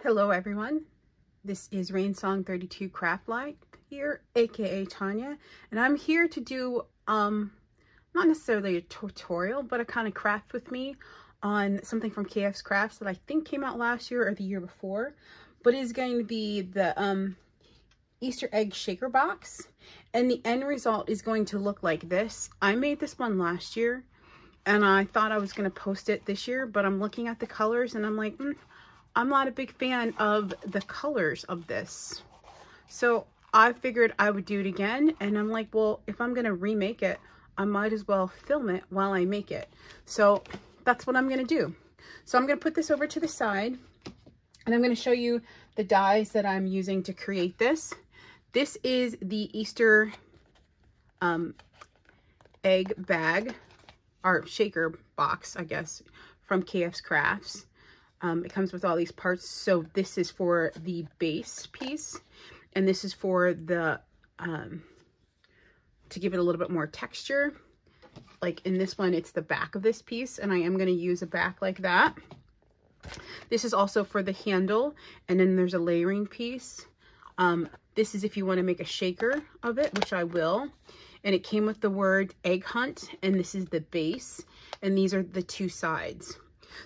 Hello everyone, this is Rainsong 32 Craft Light here, aka Tanya, and I'm here to do not necessarily a tutorial, but a kind of craft with me on something from KSCrafts that I think came out last year or the year before, but it is going to be the Easter egg shaker box, and the end result is going to look like this. I made this one last year and I thought I was going to post it this year, but I'm looking at the colors and I'm like, I'm not a big fan of the colors of this. So I figured I would do it again. And I'm like, well, if I'm going to remake it, I might as well film it while I make it. So that's what I'm going to do. So I'm going to put this over to the side and I'm going to show you the dies that I'm using to create this. This is the Easter egg bag or shaker box, I guess, from KSCrafts. It comes with all these parts. So this is for the base piece, and this is for the, to give it a little bit more texture. Like in this one, it's the back of this piece, and I am going to use a back like that. This is also for the handle, and then there's a layering piece. This is if you want to make a shaker of it, which I will. And it came with the word egg hunt, and this is the base, and these are the two sides.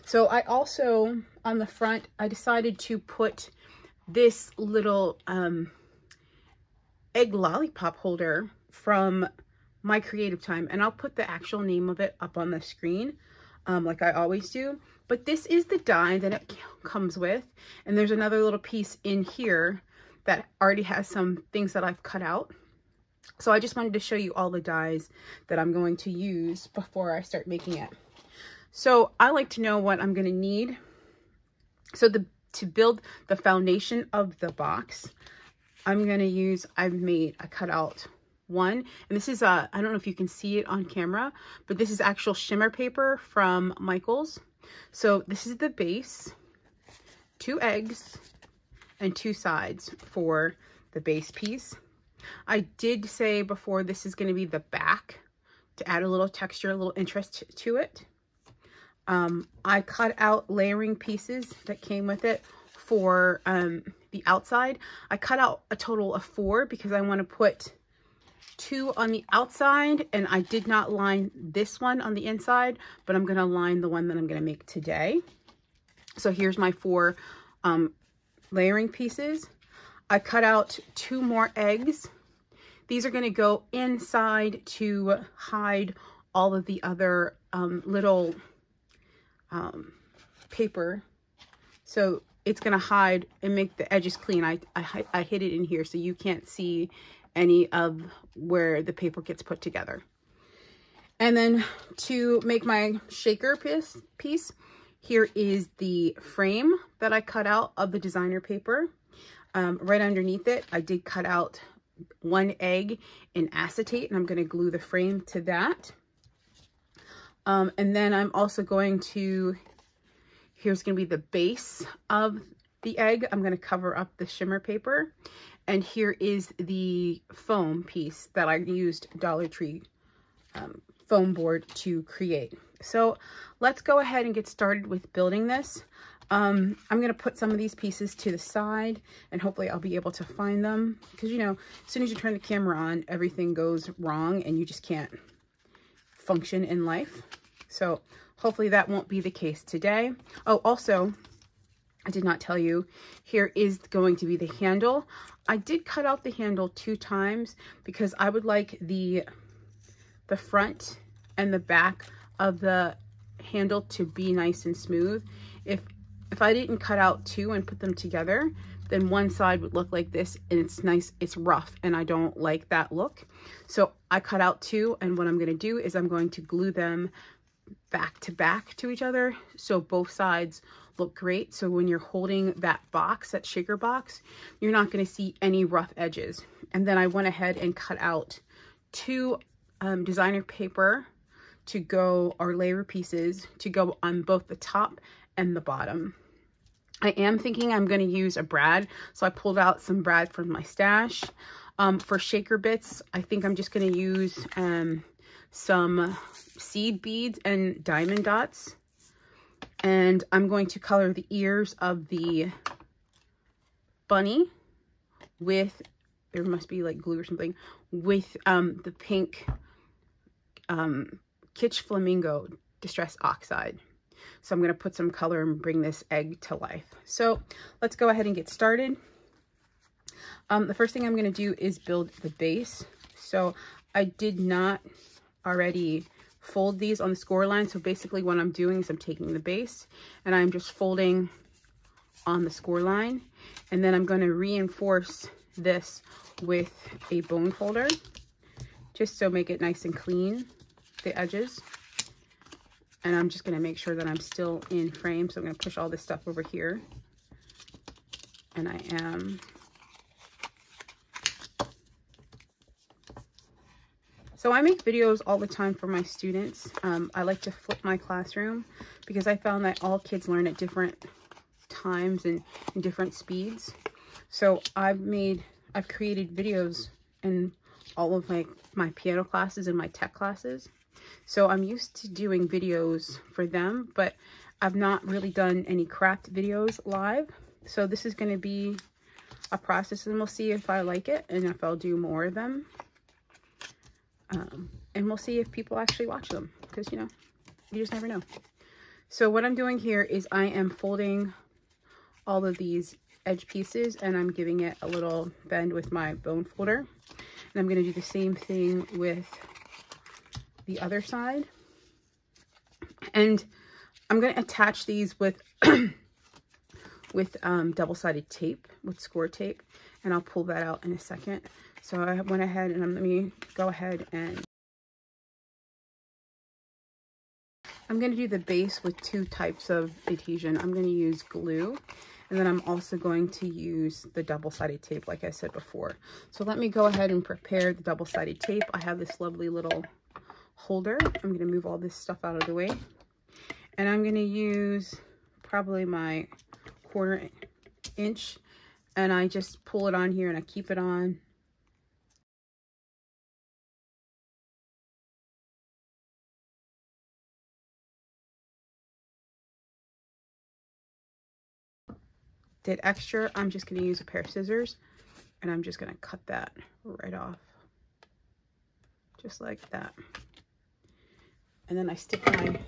So I also, on the front, I decided to put this little egg lollipop holder from my creative time. And I'll put the actual name of it up on the screen, like I always do. But this is the die that it comes with. And there's another little piece in here that already has some things that I've cut out. So I just wanted to show you all the dies that I'm going to use before I start making it. So I like to know what I'm going to need. So to build the foundation of the box, I'm going to use, I cut out one, and this is I don't know if you can see it on camera, but this is actual shimmer paper from Michaels. So this is the base, 2 eggs, and 2 sides for the base piece. I did say before this is going to be the back to add a little texture, a little interest to it. I cut out layering pieces that came with it for the outside. I cut out a total of 4 because I want to put 2 on the outside, and I did not line this one on the inside, but I'm going to line the one that I'm going to make today. So here's my 4 layering pieces. I cut out 2 more eggs. These are going to go inside to hide all of the other little paper. So it's going to hide and make the edges clean. I hid it in here so you can't see any of where the paper gets put together. And then to make my shaker piece, here is the frame that I cut out of the designer paper. Right underneath it, I did cut out 1 egg in acetate, and I'm going to glue the frame to that. And then I'm also going to, here's going to be the base of the egg. I'm going to cover up the shimmer paper. And here is the foam piece that I used Dollar Tree foam board to create. So let's go ahead and get started with building this. I'm going to put some of these pieces to the side, and hopefully I'll be able to find them, because, you know, as soon as you turn the camera on, everything goes wrong and you just can't function in life. So hopefully that won't be the case today. Oh, also, I did not tell you, here is going to be the handle. I did cut out the handle 2 times because I would like the front and the back of the handle to be nice and smooth. If I didn't cut out 2 and put them together, then one side would look like this, and it's nice, it's rough, and I don't like that look. So I cut out 2, and what I'm going to do is I'm going to glue them back to each other so both sides look great. So when you're holding that box, that shaker box, you're not going to see any rough edges. And then I went ahead and cut out 2 designer paper to go, or layer pieces to go on both the top and the bottom. I am thinking I'm going to use a brad, so I pulled out some brad from my stash. For shaker bits, I think I'm just going to use some seed beads and diamond dots. And I'm going to color the ears of the bunny with, there must be like glue or something, with the pink Kitsch Flamingo Distress Oxide. So I'm going to put some color and bring this egg to life. So let's go ahead and get started. The first thing I'm going to do is build the base. So I did not already fold these on the score line. So basically what I'm doing is I'm taking the base and I'm just folding on the score line. And then I'm going to reinforce this with a bone folder, just so make it nice and clean, the edges. And I'm just going to make sure that I'm still in frame. So I'm going to push all this stuff over here. And I am. So I make videos all the time for my students. I like to flip my classroom because I found that all kids learn at different times and in different speeds. So I've created videos in all of my piano classes and my tech classes. So I'm used to doing videos for them, but I've not really done any craft videos live. So this is going to be a process, and we'll see if I like it and if I'll do more of them. And we'll see if people actually watch them, because, you know, you just never know. So what I'm doing here is I am folding all of these edge pieces and I'm giving it a little bend with my bone folder. And I'm going to do the same thing with the other side. And I'm going to attach these with with double-sided tape, with score tape, and I'll pull that out in a second. So I went ahead and let me go ahead and I'm going to do the base with two types of adhesion. I'm going to use glue, and then I'm also going to use the double-sided tape, like I said before. So let me go ahead and prepare the double-sided tape. I have this lovely little holder. I'm going to move all this stuff out of the way, and I'm going to use probably my 1/4 inch, and I just pull it on here and I keep it on. Did extra, I'm just going to use a pair of scissors and I'm just going to cut that right off, just like that. And then I stick my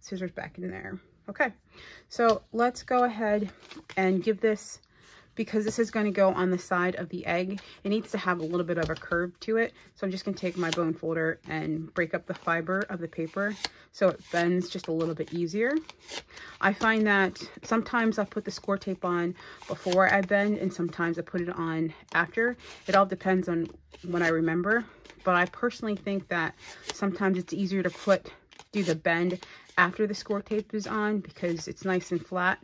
scissors back in there. Okay, so let's go ahead and give this, because this is going to go on the side of the egg, it needs to have a little bit of a curve to it. So I'm just going to take my bone folder and break up the fiber of the paper so it bends just a little bit easier. I find that sometimes I put the score tape on before I bend and sometimes I put it on after. It all depends on when I remember, but I personally think that sometimes it's easier to do the bend after the score tape is on, because it's nice and flat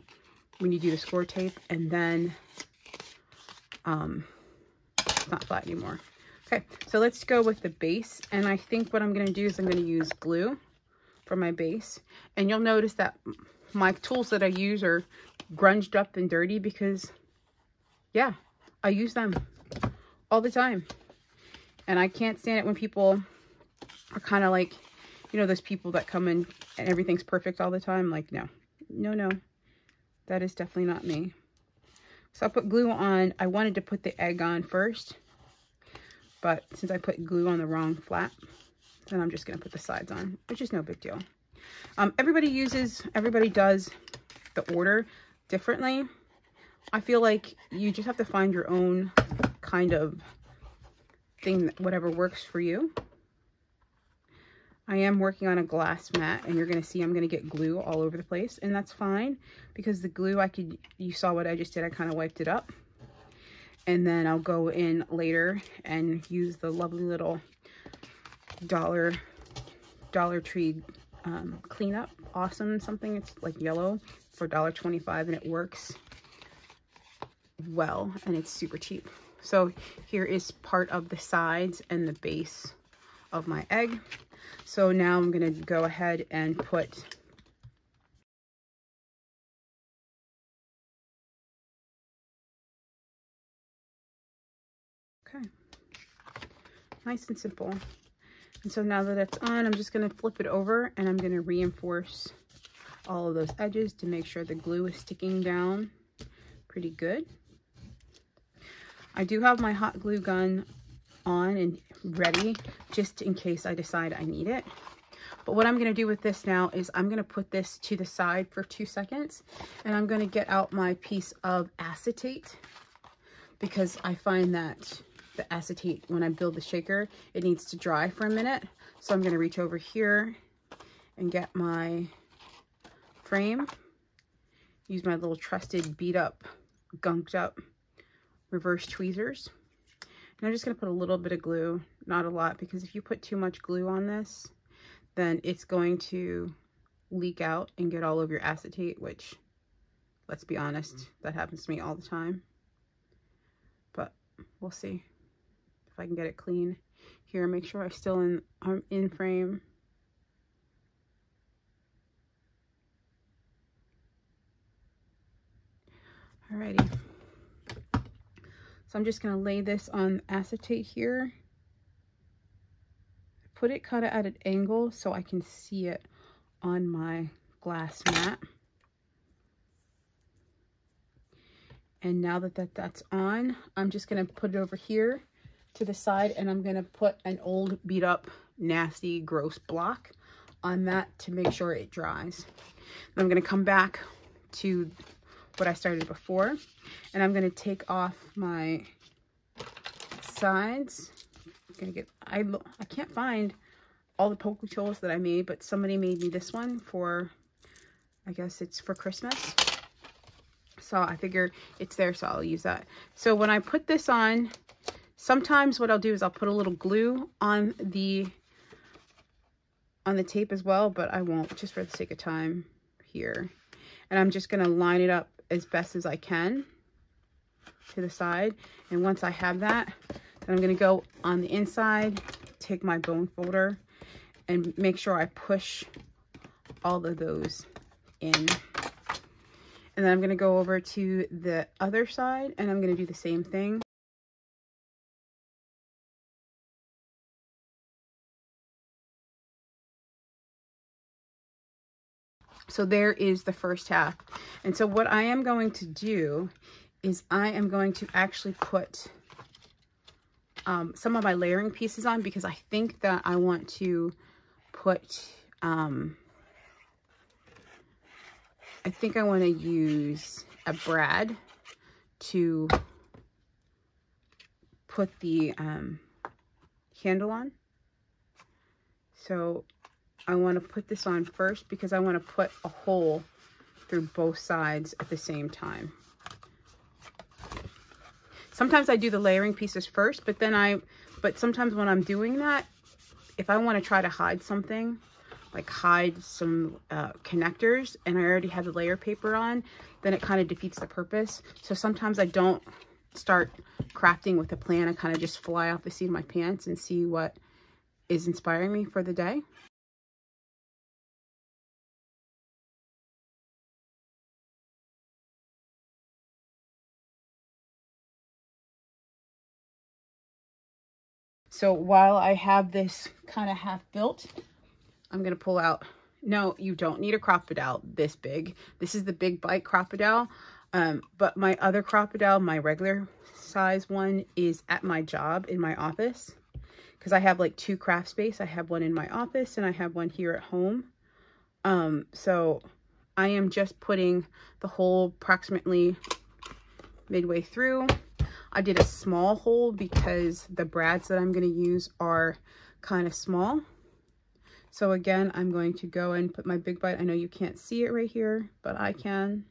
when you do the score tape, and then it's not flat anymore. Okay, so let's go with the base, and I think what I'm going to do is I'm going to use glue for my base, and you'll notice that my tools that I use are grunged up and dirty because, yeah, I use them all the time, and I can't stand it when people are kind of like, you know, those people that come in and everything's perfect all the time. Like, no, that is definitely not me. So I put glue on. I wanted to put the egg on first, but since I put glue on the wrong flap, then I'm just going to put the sides on, which is no big deal. Everybody does the order differently. I feel like you just have to find your own kind of thing, whatever works for you. I am working on a glass mat, and you're going to see I'm going to get glue all over the place, and that's fine because the glue, you saw what I just did. I kind of wiped it up, and then I'll go in later and use the lovely little Dollar Tree cleanup awesome something. It's like yellow for $1.25, and it works well, and it's super cheap. So here is part of the sides and the base of my egg. So now I'm going to go ahead and put nice and simple. And so now that it's on, I'm just going to flip it over and I'm going to reinforce all of those edges to make sure the glue is sticking down pretty good. I do have my hot glue gun on and ready just in case I decide I need it. But what I'm going to do with this now is I'm going to put this to the side for 2 seconds, and I'm going to get out my piece of acetate, because I find that the acetate, when I build the shaker, it needs to dry for a minute. So I'm going to reach over here and get my frame, use my little trusted beat up, gunked up reverse tweezers. And I'm just going to put a little bit of glue, not a lot, because if you put too much glue on this, then it's going to leak out and get all over your acetate, which, let's be honest, that happens to me all the time. But we'll see if I can get it clean. Here, make sure I'm in frame. Alrighty. So I'm just gonna lay this on acetate here. Put it kind of at an angle so I can see it on my glass mat. And now that's on, I'm just gonna put it over here to the side, and I'm gonna put an old beat up, nasty, gross block on that to make sure it dries. And I'm gonna come back to what I started before, and I'm gonna take off my sides. I'm gonna get, I can't find all the poke tools that I made, but somebody made me this one for, I guess it's for Christmas. So I figure it's there, so I'll use that. So when I put this on, sometimes what I'll do is I'll put a little glue on the tape as well, but I won't, just for the sake of time here. And I'm just gonna line it up as best as I can to the side. And once I have that, then I'm gonna go on the inside, take my bone folder, and make sure I push all of those in. And then I'm gonna go over to the other side, and I'm gonna do the same thing. So there is the first half. And so what I am going to do is I am going to actually put some of my layering pieces on, because I think that I want to put, I think I want to use a brad to put the handle on. So I want to put this on first, because I want to put a hole through both sides at the same time. Sometimes I do the layering pieces first, but sometimes when I'm doing that, if I want to try to hide something, like hide some connectors, and I already have the layer paper on, then it kind of defeats the purpose. So sometimes I don't start crafting with a plan. I kind of just fly off the seat of my pants and see what is inspiring me for the day. So while I have this kind of half built, I'm going to pull out. No, you don't need a crocodile this big. This is the big bite crocodile. But my other crocodile, my regular size one, is at my job in my office. Because I have like 2 craft space. I have one in my office and I have one here at home. So I am just putting the hole approximately midway through. I did a small hole because the brads that I'm going to use are kind of small. So again, I'm going to go and put my big bite. I know you can't see it right here, but I can.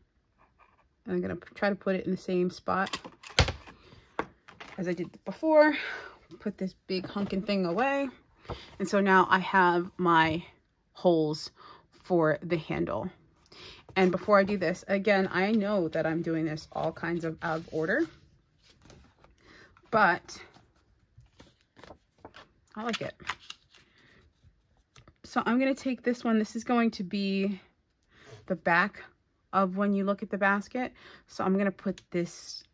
And I'm going to try to put it in the same spot as I did before. Put this big hunking thing away. And so now I have my holes for the handle. And before I do this, again, I know that I'm doing this all kinds of out of order, but I like it. So I'm going to take this one. This is going to be the back of when you look at the basket. So I'm going to put this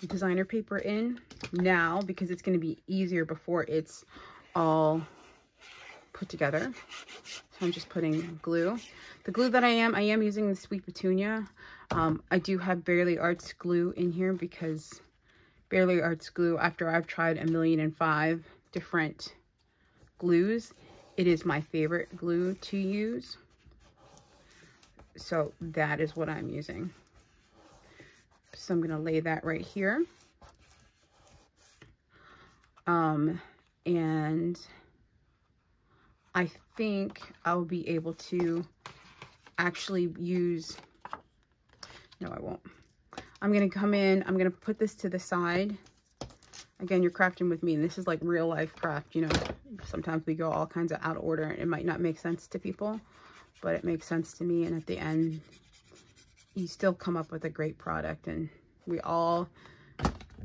designer paper in now, because it's going to be easier before it's all put together. So I'm just putting glue. The glue that I am using the Sweet Petunia. I do have Barely Arts glue in here because Barely Arts glue, after I've tried 1,000,005 different glues, it is my favorite glue to use. So that is what I'm using. So I'm going to lay that right here. And I think I'll be able to actually use, no, I won't. I'm going to come in, I'm going to put this to the side. Again, you're crafting with me, and this is like real life craft, you know. Sometimes we go all kinds of out of order. It might not make sense to people, but it makes sense to me. And at the end, you still come up with a great product, and we all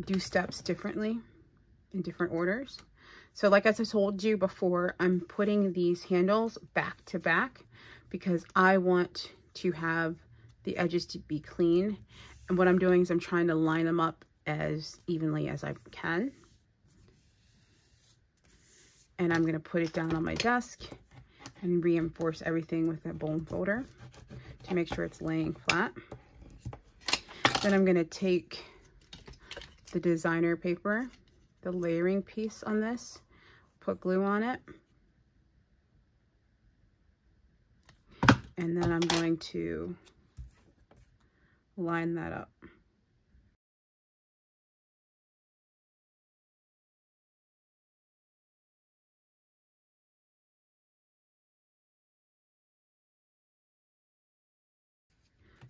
do steps differently in different orders. So like as I told you before, I'm putting these handles back to back because I want to have the edges to be clean. And what I'm doing is I'm trying to line them up as evenly as I can. And I'm going to put it down on my desk and reinforce everything with a bone folder to make sure it's laying flat. Then I'm going to take the designer paper, the layering piece on this, put glue on it, and then I'm going to line that up.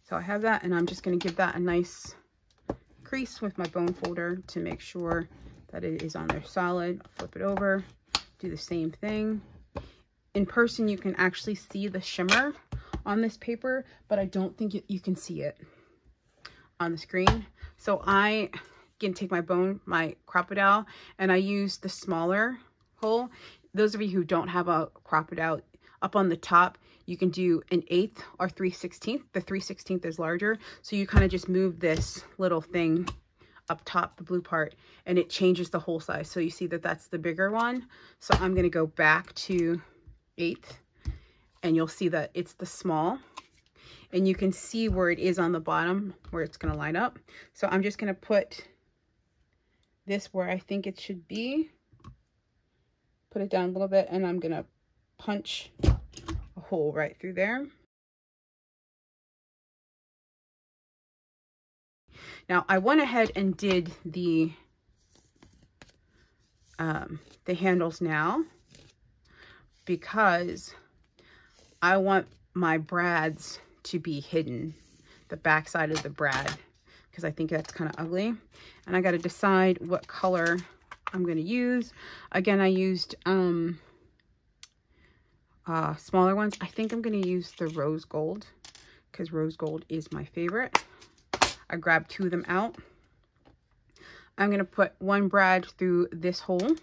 So I have that, and I'm just going to give that a nice crease with my bone folder to make sure that it is on there solid. I'll flip it over, do the same thing. In person, you can actually see the shimmer on this paper, but I don't think you can see it on the screen. So I can take my crocodile, and I use the smaller hole. Those of you who don't have a crocodile, up on the top, you can do an 1/8 or 3/16. The 3/16 is larger. So you kind of just move this little thing up top, the blue part, and it changes the hole size. So you see that that's the bigger one. So I'm going to go back to 1/8, and you'll see that it's the small. And you can see where it is on the bottom, where it's going to line up. So I'm just going to put this where I think it should be. Put it down a little bit, and I'm going to punch a hole right through there. Now I went ahead and did the handles now because I want my brads to be hidden, the back side of the brad, because I think that's kind of ugly. And I got to decide what color I'm going to use. Again, I used smaller ones. I think I'm going to use the rose gold because rose gold is my favorite. I grabbed 2 of them out. I'm going to put one brad through this hole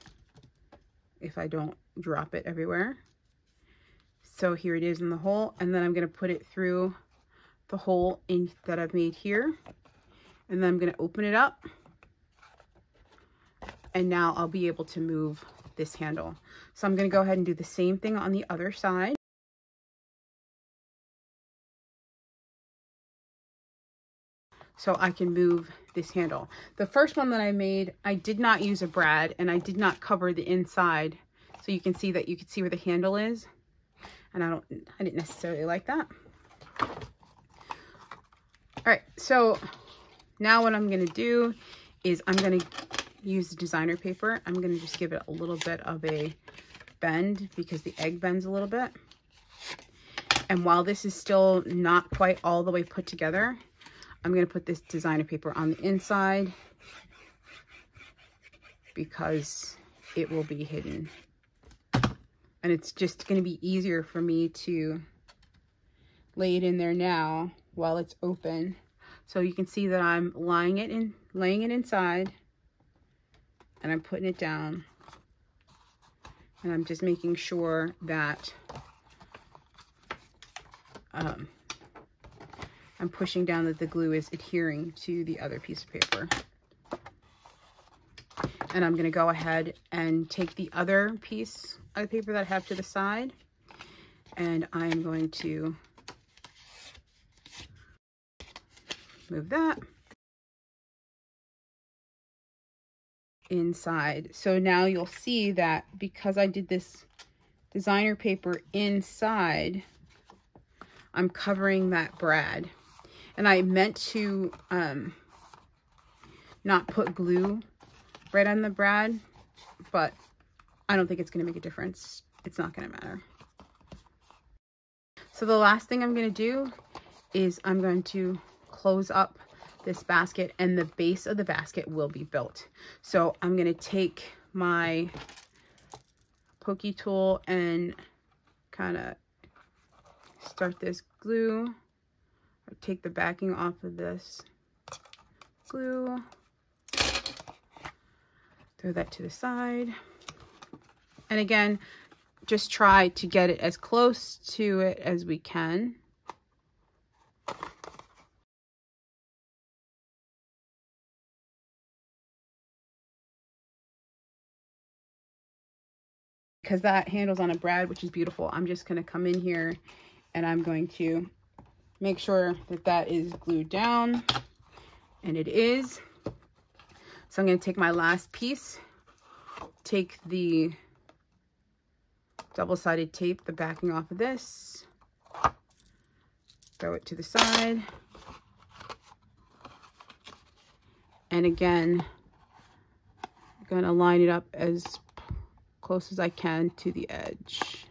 if I don't drop it everywhere. So here it is in the hole, and then I'm going to put it through the hole that I've made here, and then I'm going to open it up, and now I'll be able to move this handle. So I'm going to go ahead and do the same thing on the other side. So I can move this handle. The first one that I made, I did not use a brad, and I did not cover the inside. So you can see where the handle is. And I didn't necessarily like that. All right, so now what I'm gonna do is I'm gonna use the designer paper. I'm gonna just give it a little bit of a bend because the egg bends a little bit. And while this is still not quite all the way put together, I'm going to put this designer paper on the inside because it will be hidden. And it's just going to be easier for me to lay it in there now while it's open. So you can see that I'm laying it inside, and I'm putting it down. And I'm just making sure that I'm pushing down that the glue is adhering to the other piece of paper. And I'm going to go ahead and take the other piece of paper that I have to the side, and I'm going to move that inside. So now you'll see that because I did this designer paper inside, I'm covering that brad. And I meant to not put glue right on the brad, but I don't think it's going to make a difference. It's not going to matter. So the last thing I'm going to do is I'm going to close up this basket, and the base of the basket will be built. So I'm going to take my pokey tool and kind of start this glue. Take the backing off of this glue, throw that to the side, and again, just try to get it as close to it as we can. Because that handle's on a brad, which is beautiful, I'm just going to come in here and I'm going to make sure that that is glued down, and it is. So I'm going to take my last piece, take the double-sided tape, the backing off of this, throw it to the side, and again, I'm going to line it up as close as I can to the edge.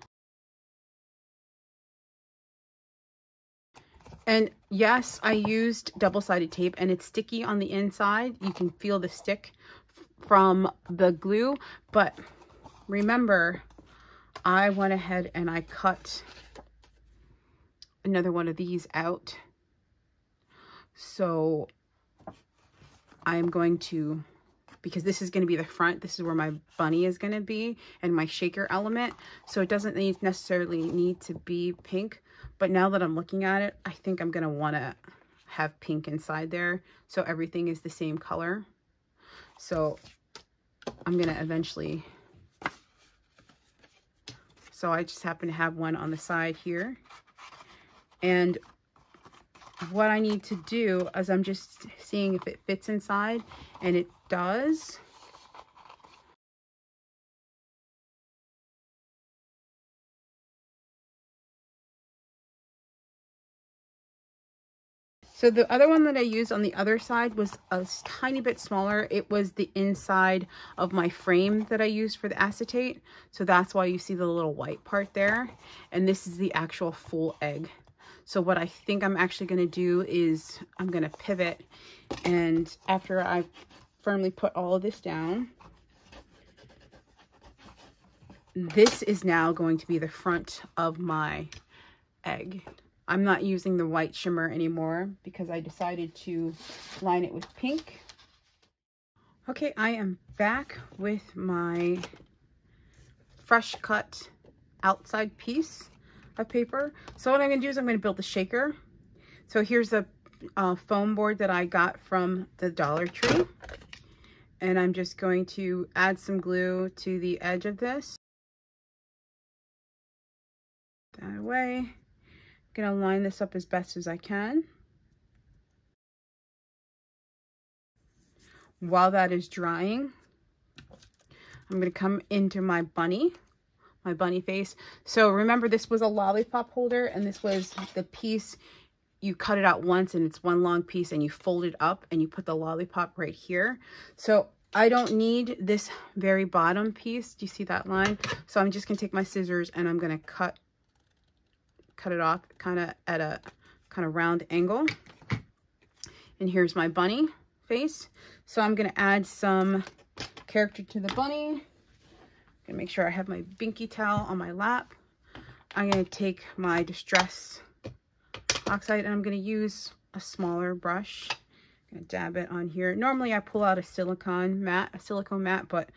And yes, I used double-sided tape and it's sticky on the inside. You can feel the stick from the glue, but remember, I went ahead and I cut another one of these out. So I'm going to, because this is going to be the front, this is where my bunny is going to be and my shaker element. So it doesn't necessarily need to be pink. But now that I'm looking at it, I think I'm going to want to have pink inside there, so everything is the same color. So I'm going to eventually, so I just happen to have one on the side here. And what I need to do is I'm just seeing if it fits inside, and it does. So the other one that I used on the other side was a tiny bit smaller. It was the inside of my frame that I used for the acetate. So that's why you see the little white part there. And this is the actual full egg. So what I think I'm actually going to do is I'm going to pivot. And after I firmly put all of this down, this is now going to be the front of my egg. I'm not using the white shimmer anymore because I decided to line it with pink. Okay, I am back with my fresh cut outside piece of paper. So what I'm going to do is I'm going to build the shaker. So here's a foam board that I got from the Dollar Tree. And I'm just going to add some glue to the edge of this. That away. I'm going to line this up as best as I can. While that is drying, I'm going to come into my bunny face. So remember, this was a lollipop holder, and this was the piece. You cut it out once and it's one long piece, and you fold it up and you put the lollipop right here. So I don't need this very bottom piece. Do you see that line? So I'm just going to take my scissors and I'm going to cut it off kind of at a kind of round angle. And here's my bunny face. So I'm going to add some character to the bunny. I'm going to make sure I have my binky towel on my lap. I'm going to take my Distress Oxide and I'm going to use a smaller brush. I'm going to dab it on here. Normally I pull out a silicone mat, but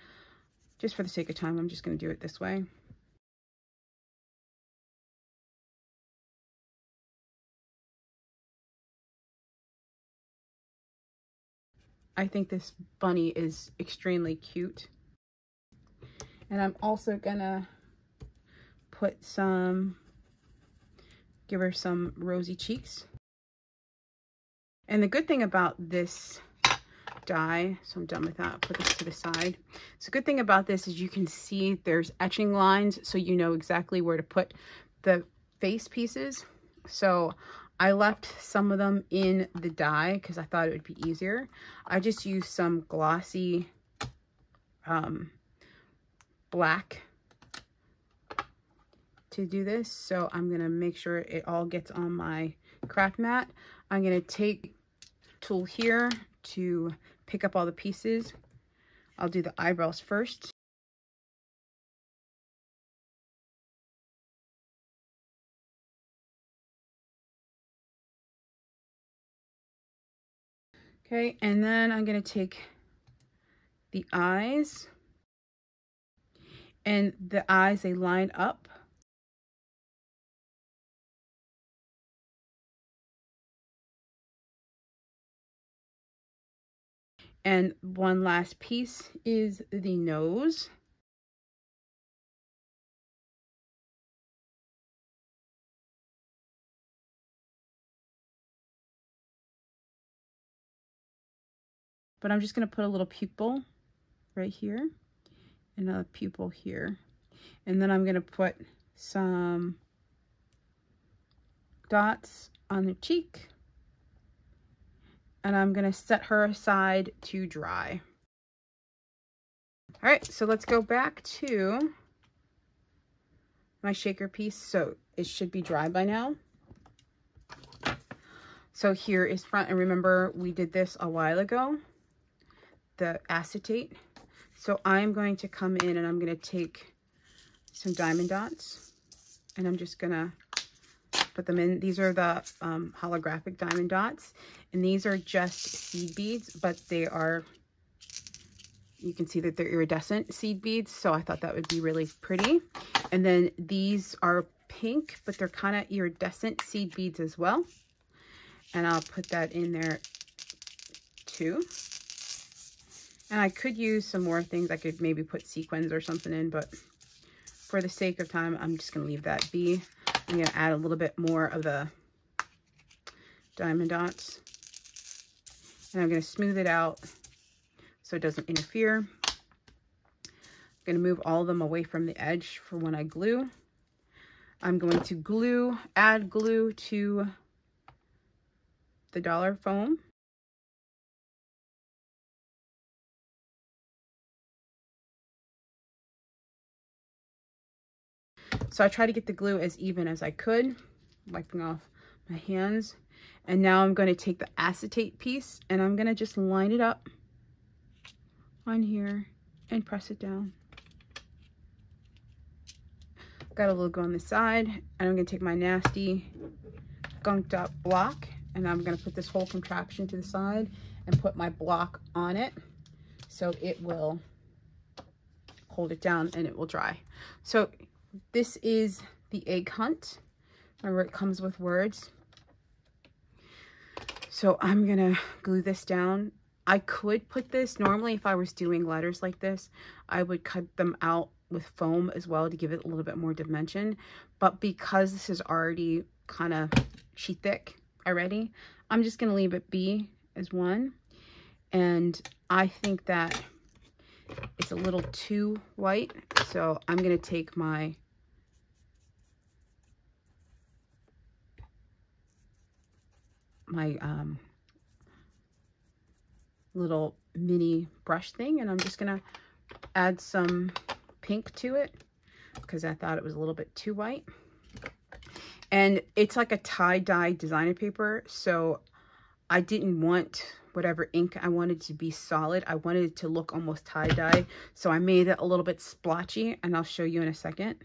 just for the sake of time, I'm just going to do it this way. I think this bunny is extremely cute. And I'm also gonna give her some rosy cheeks. And the good thing about this die, so I'm done with that, I'll put this to the side. So the good thing about this is you can see there's etching lines, so you know exactly where to put the face pieces. So I left some of them in the die because I thought it would be easier. I just used some glossy black to do this. So I'm gonna make sure it all gets on my craft mat. I'm gonna take tool here to pick up all the pieces. I'll do the eyebrows first. Okay, and then I'm gonna take the eyes, and the eyes, they line up. And one last piece is the nose. But I'm just gonna put a little pupil right here, and a pupil here. And then I'm gonna put some dots on the cheek. And I'm gonna set her aside to dry. All right, so let's go back to my shaker piece. So it should be dry by now. So here is front, and remember we did this a while ago, the acetate. So I'm going to come in and I'm gonna take some diamond dots, and I'm just gonna put them in. These are the holographic diamond dots, and these are just seed beads, but they are, you can see that they're iridescent seed beads, so I thought that would be really pretty. And then these are pink, but they're kind of iridescent seed beads as well, and I'll put that in there too. And I could use some more things. I could maybe put sequins or something in, but for the sake of time, I'm just going to leave that be. I'm going to add a little bit more of the diamond dots, and I'm going to smooth it out so it doesn't interfere. I'm going to move all of them away from the edge for when I glue. I'm going to add glue to the dollar foam. So I try to get the glue as even as I could, wiping off my hands. And now I'm going to take the acetate piece and I'm going to just line it up on here and press it down. Got a logo on the side, and I'm going to take my nasty gunked up block, and I'm going to put this whole contraption to the side and put my block on it so it will hold it down and it will dry. So this is the egg hunt. Remember, it comes with words. So I'm gonna glue this down. I could put this, normally if I was doing letters like this, I would cut them out with foam as well to give it a little bit more dimension. But because this is already kind of sheet thick already, I'm just gonna leave it be as one. And I think that it's a little too white, so I'm gonna take my little mini brush thing, and I'm just gonna add some pink to it because I thought it was a little bit too white. And it's like a tie-dye designer paper, so I didn't want whatever ink I wanted to be solid. I wanted it to look almost tie-dye, so I made it a little bit splotchy, and I'll show you in a second,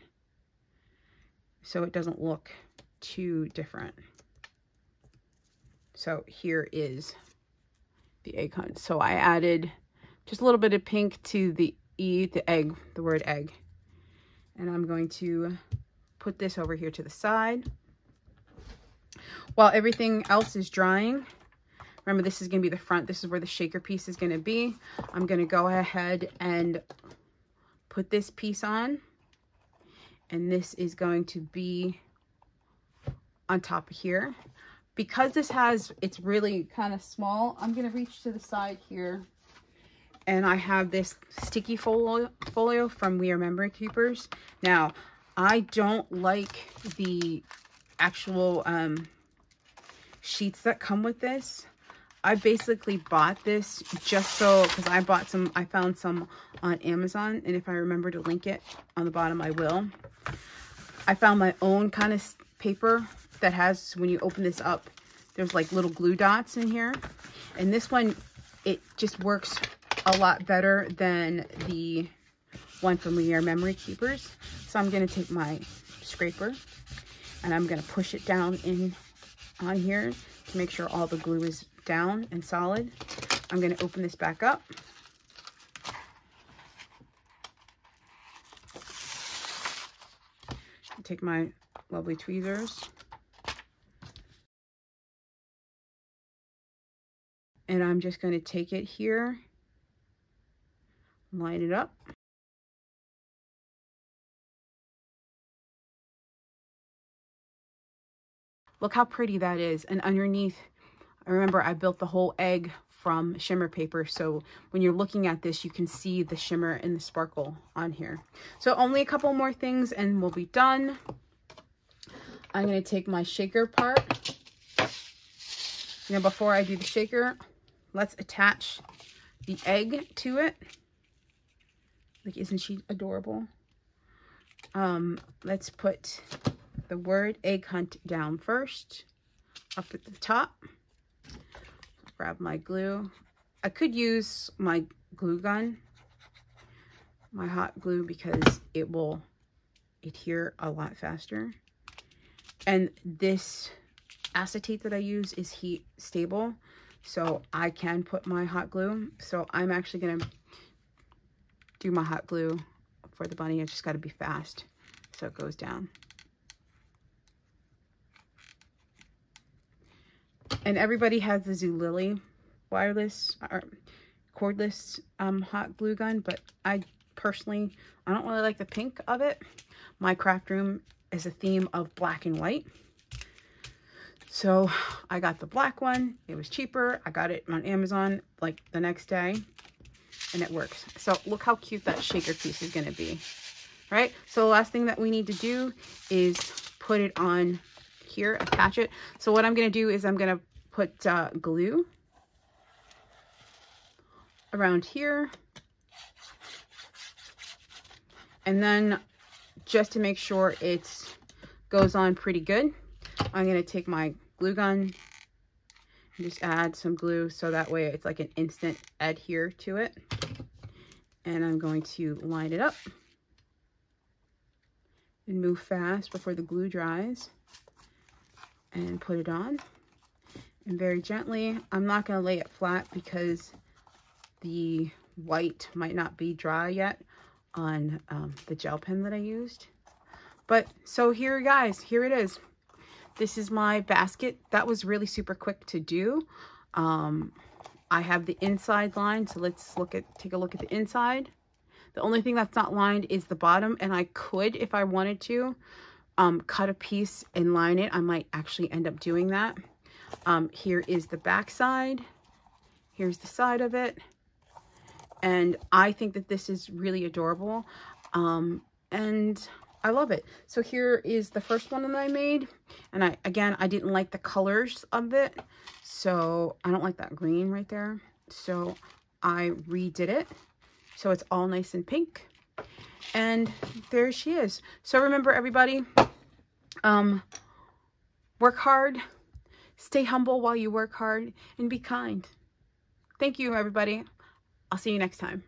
so it doesn't look too different. So here is the egg hunt. So I added just a little bit of pink to the egg, the word egg. And I'm going to put this over here to the side. While everything else is drying, remember this is going to be the front. This is where the shaker piece is going to be. I'm going to go ahead and put this piece on. And this is going to be on top of here. because it's really kind of small, I'm going to reach to the side here. And I have this sticky folio from We Are Memory Keepers. Now, I don't like the actual sheets that come with this. I basically bought this just so, because I found some on Amazon, and if I remember to link it on the bottom, I will. I found my own kind of paper that has, when you open this up, there's like little glue dots in here. And this one, it just works a lot better than the one from We Are Memory Keepers. So I'm going to take my scraper and I'm going to push it down on here to make sure all the glue is down and solid. I'm going to open this back up. Take my lovely tweezers. And I'm just going to take it here, line it up. Look how pretty that is. And underneath, I remember I built the whole egg from shimmer paper. So when you're looking at this, you can see the shimmer and the sparkle on here. So only a couple more things and we'll be done. I'm going to take my shaker part. Now, before I do the shaker, let's attach the egg to it. Like, isn't she adorable? Let's put the word Egg Hunt down first, up at the top. Grab my glue. I could use my glue gun, my hot glue, because it will adhere a lot faster. And this acetate that I use is heat stable, so I can put my hot glue. So I'm actually gonna do my hot glue for the bunny. It's just got to be fast so it goes down. And everybody has the Zulily wireless or cordless hot glue gun, but I personally, I don't really like the pink of it. My craft room is a theme of black and white. So I got the black one. It was cheaper. I got it on Amazon like the next day and it works. So look how cute that shaker piece is going to be, right? So the last thing that we need to do is put it on here, attach it. So what I'm going to do is I'm going to put glue around here. And then just to make sure it goes on pretty good, I'm going to take my glue gun and just add some glue so that way it's like an instant adhere to it. And I'm going to line it up and move fast before the glue dries and put it on. And very gently, I'm not going to lay it flat because the white might not be dry yet on the gel pen that I used. But so here, guys, here it is. This is my basket. That was really super quick to do. I have the inside lined, so let's take a look at the inside. The only thing that's not lined is the bottom, and I could, if I wanted to, cut a piece and line it. I might actually end up doing that. Here is the back side. Here's the side of it. And I think that this is really adorable. And I love it. So here is the first one that I made. And I didn't like the colors of it. So I don't like that green right there. So I redid it. So it's all nice and pink. And there she is. So remember, everybody, work hard, stay humble while you work hard, and be kind. Thank you, everybody. I'll see you next time.